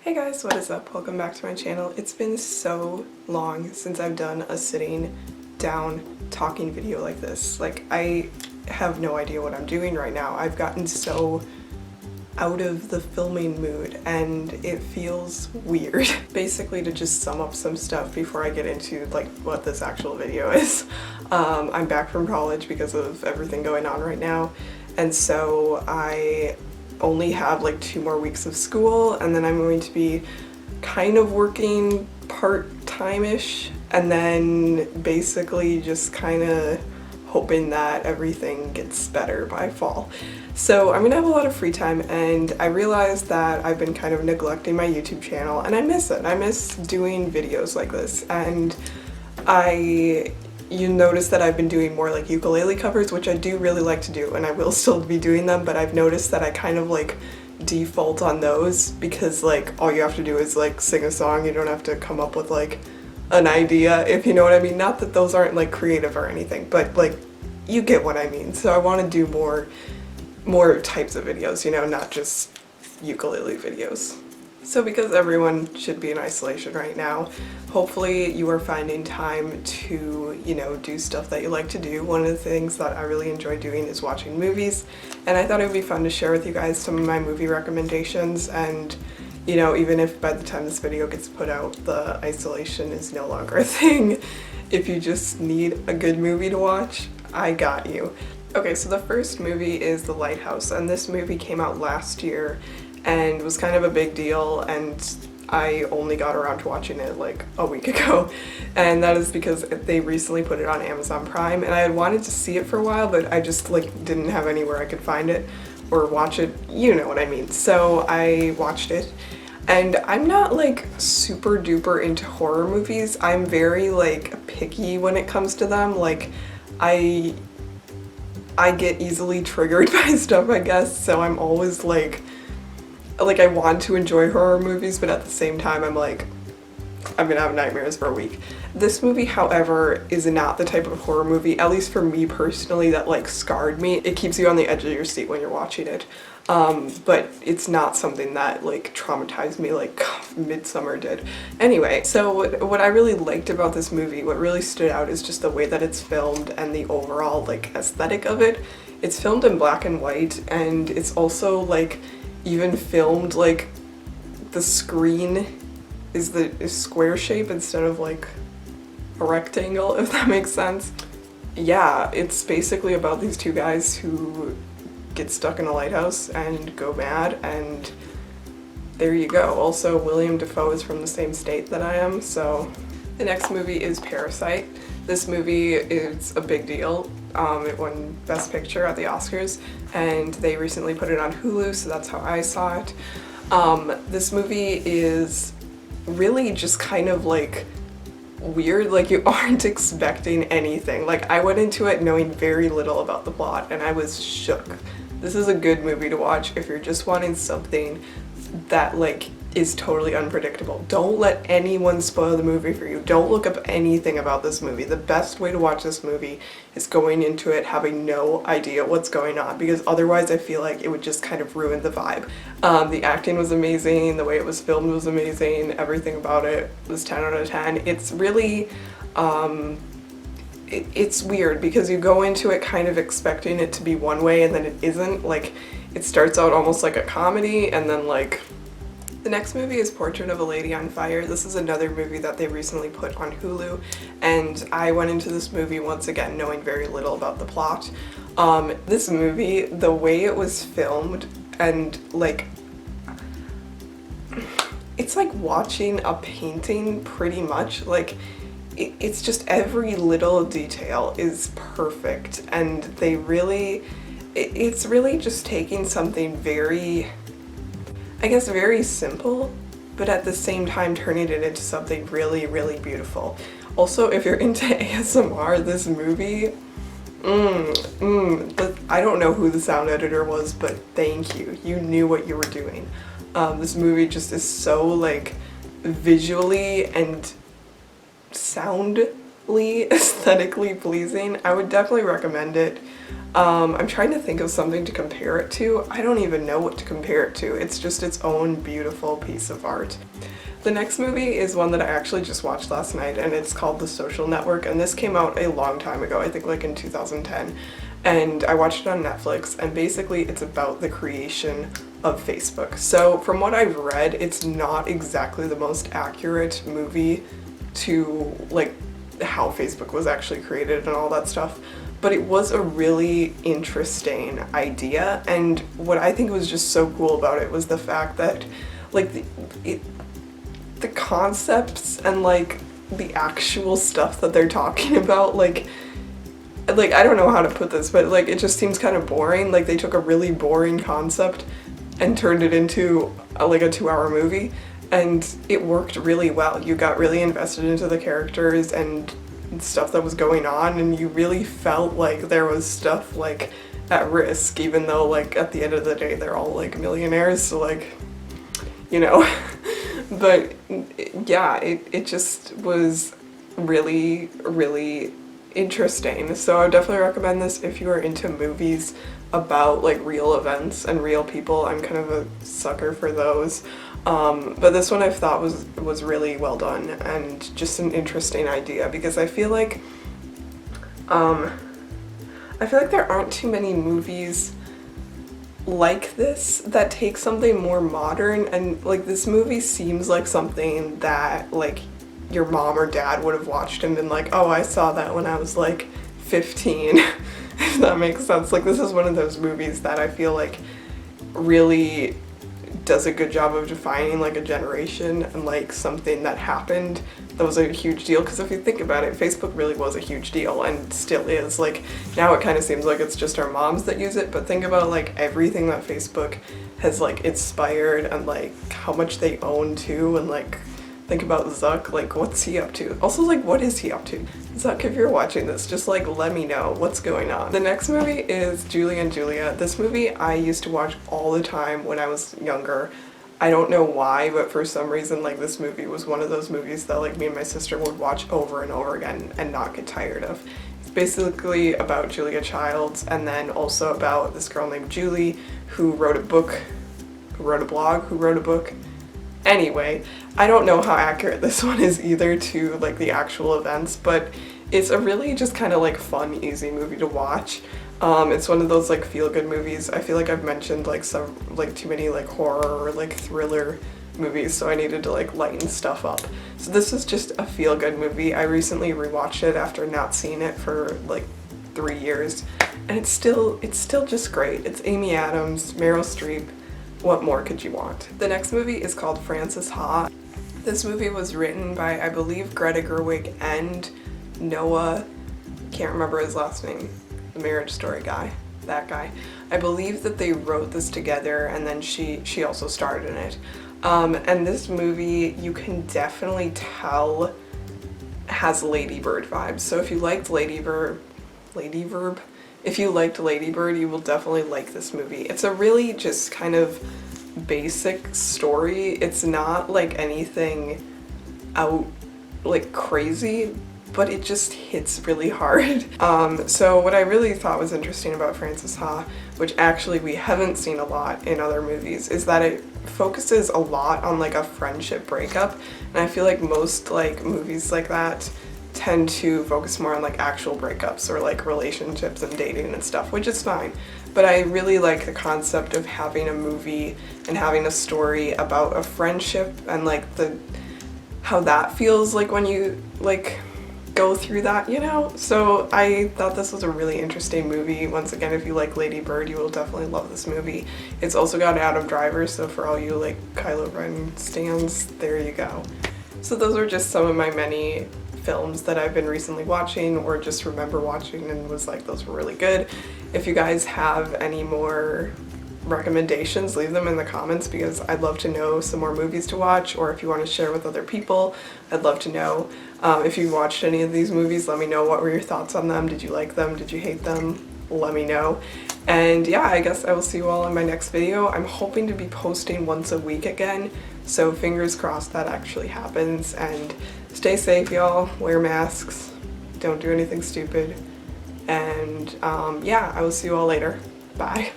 Hey guys, what is up? Welcome back to my channel. It's been so long since I've done a sitting down talking video like this. Like, I have no idea what I'm doing right now. I've gotten so out of the filming mood and it feels weird. Basically, to just sum up some stuff before I get into like what this actual video is. I'm back from college because of everythime going on right now, and so I only have like 2 more weeks of school, and then I'm going to be kind of working part-time-ish, and then basically just kind of hoping that everything gets better by fall. So I'm gonna have a lot of free time, and I realized that I've been kind of neglecting my YouTube channel, and I miss it. I miss doing videos like this, and you notice that I've been doing more like ukulele covers, which I do really like to do, and I will still be doing them, but I've noticed that I kind of like default on those because like all you have to do is like sing a song. You don't have to come up with like an idea, if you know what I mean. Not that those aren't like creative or anything, but like you get what I mean. So I want to do more types of videos, you know, not just ukulele videos. So because everyone should be in isolation right now, hopefully you are finding time to, you know, do stuff that you like to do. One of the things that I really enjoy doing is watching movies, and I thought it would be fun to share with you guys some of my movie recommendations. And, you know, even if by the time this video gets put out, the isolation is no longer a thing, if you just need a good movie to watch, I got you. Okay, so the first movie is The Lighthouse, and this movie came out last year and was kind of a big deal, and I only got around to watching it like a week ago, and that is because they recently put it on Amazon Prime, and I had wanted to see it for a while, but I just like didn't have anywhere I could find it or watch it, you know what I mean. So I watched it, and I'm not like super duper into horror movies. I'm very like picky when it comes to them. Like I get easily triggered by stuff, I guess, so I'm always like I want to enjoy horror movies, but at the same time I'm like, I'm gonna have nightmares for a week. This movie, however, is not the type of horror movie, at least for me personally, that like scarred me. It keeps you on the edge of your seat when you're watching it, but it's not something that like traumatized me like Midsummer did. Anyway, so what I really liked about this movie, what really stood out, is just the way that it's filmed and the overall like aesthetic of it. It's filmed in black and white, and it's also like even filmed like the screen is square shape instead of like a rectangle, if that makes sense. Yeah, it's basically about these 2 guys who get stuck in a lighthouse and go mad, and there you go. Also, William Dafoe is from the same state that I am, so. The next movie is Parasite. This movie is a big deal. It won Best Picture at the Oscars, and they recently put it on Hulu, so that's how I saw it. This movie is really just kind of like weird. Like, you aren't expecting anything. Like, I went into it knowing very little about the plot, and I was shook. This is a good movie to watch if you're just wanting something that like is totally unpredictable. Don't let anyone spoil the movie for you. Don't look up anything about this movie. The best way to watch this movie is going into it having no idea what's going on, because otherwise I feel like it would just kind of ruin the vibe. The acting was amazing, the way it was filmed was amazing, everything about it was 10 out of 10. It's really, it's weird because you go into it kind of expecting it to be one way and then it isn't. Like, it starts out almost like a comedy, and then like the next movie is Portrait of a Lady on Fire. This is another movie that they recently put on Hulu, and I went into this movie once again knowing very little about the plot. This movie, the way it was filmed, and like, it's like watching a painting pretty much. Like, it's just every little detail is perfect, and they really, it's really just taking something very, I guess, very simple, but at the same time turning it into something really, really beautiful. Also, if you're into ASMR, this movie, I don't know who the sound editor was, but thank you. You knew what you were doing. This movie just is so like visually and soundly, aesthetically pleasing. I would definitely recommend it. I'm trying to think of something to compare it to. I don't even know what to compare it to. It's just its own beautiful piece of art. The next movie is one that I actually just watched last night, and it's called The Social Network, and this came out a long time ago, I think like in 2010, and I watched it on Netflix, and basically it's about the creation of Facebook. So from what I've read, it's not exactly the most accurate movie to like how Facebook was actually created and all that stuff, but it was a really interesting idea, and what I think was just so cool about it was the fact that like the concepts and like the actual stuff that they're talking about, like I don't know how to put this, but like it just seems kind of boring. Like they took a really boring concept and turned it into like a 2-hour movie, and it worked really well. You got really invested into the characters and stuff that was going on, and you really felt like there was stuff like at risk, even though like at the end of the day they're all like millionaires, so like, you know. But yeah, it just was really, really interesting. So I would definitely recommend this if you are into movies about like real events and real people. I'm kind of a sucker for those. But this one I thought was really well done and just an interesting idea, because I feel like there aren't too many movies like this that take something more modern, and like this movie seems like something that like your mom or dad would have watched and been like, oh, I saw that when I was like 15, if that makes sense. Like this is one of those movies that I feel like really does a good job of defining like a generation and like something that happened that was a huge deal. Because if you think about it, Facebook really was a huge deal and still is. Like now it kind of seems like it's just our moms that use it, but think about like everything that Facebook has like inspired and like how much they own too, and like think about Zuck, like what's he up to? Also like what is he up to? Zuck, if you're watching this, just like let me know what's going on. The next movie is Julie and Julia. This movie I used to watch all the time when I was younger. I don't know why, but for some reason like this movie was one of those movies that like me and my sister would watch over and over again and not get tired of. It's basically about Julia Childs, and then also about this girl named Julie who wrote a book, who wrote a blog, who wrote a book. Anyway, I don't know how accurate this one is either to like the actual events, but it's a really just kind of like fun, easy movie to watch. It's one of those like feel-good movies. I feel like I've mentioned like some like too many like horror or like thriller movies, so I needed to like lighten stuff up. So this is just a feel-good movie. I recently rewatched it after not seeing it for like 3 years, and it's still just great. It's Amy Adams, Meryl Streep. What more could you want? The next movie is called Frances Ha. This movie was written by, I believe, Greta Gerwig and Noah, can't remember his last name, the Marriage Story guy, that guy. I believe that they wrote this together, and then she also starred in it. And this movie, you can definitely tell has Lady Bird vibes. So if you liked if you liked Lady Bird, you will definitely like this movie. It's a really just kind of basic story. It's not like anything out like crazy, but it just hits really hard. So what I really thought was interesting about Frances Ha, which actually we haven't seen a lot in other movies, is that it focuses a lot on like a friendship breakup. And I feel like most like movies like that tend to focus more on like actual breakups or like relationships and dating and stuff, which is fine. But I really like the concept of having a movie and having a story about a friendship and like how that feels like when you like go through that, you know? So I thought this was a really interesting movie. Once again, if you like Lady Bird, you will definitely love this movie. It's also got Adam Driver, so for all you like Kylo Ren stans, there you go. So those are just some of my many films that I've been recently watching or just remember watching and was like, those were really good. If you guys have any more recommendations, leave them in the comments, because I'd love to know some more movies to watch, or if you want to share with other people, I'd love to know. If you watched any of these movies, let me know what were your thoughts on them. Did you like them? Did you hate them? Let me know. And yeah, I guess I will see you all in my next video. I'm hoping to be posting once a week again, so fingers crossed that actually happens. And stay safe, y'all. Wear masks. Don't do anything stupid. And yeah, I will see you all later. Bye.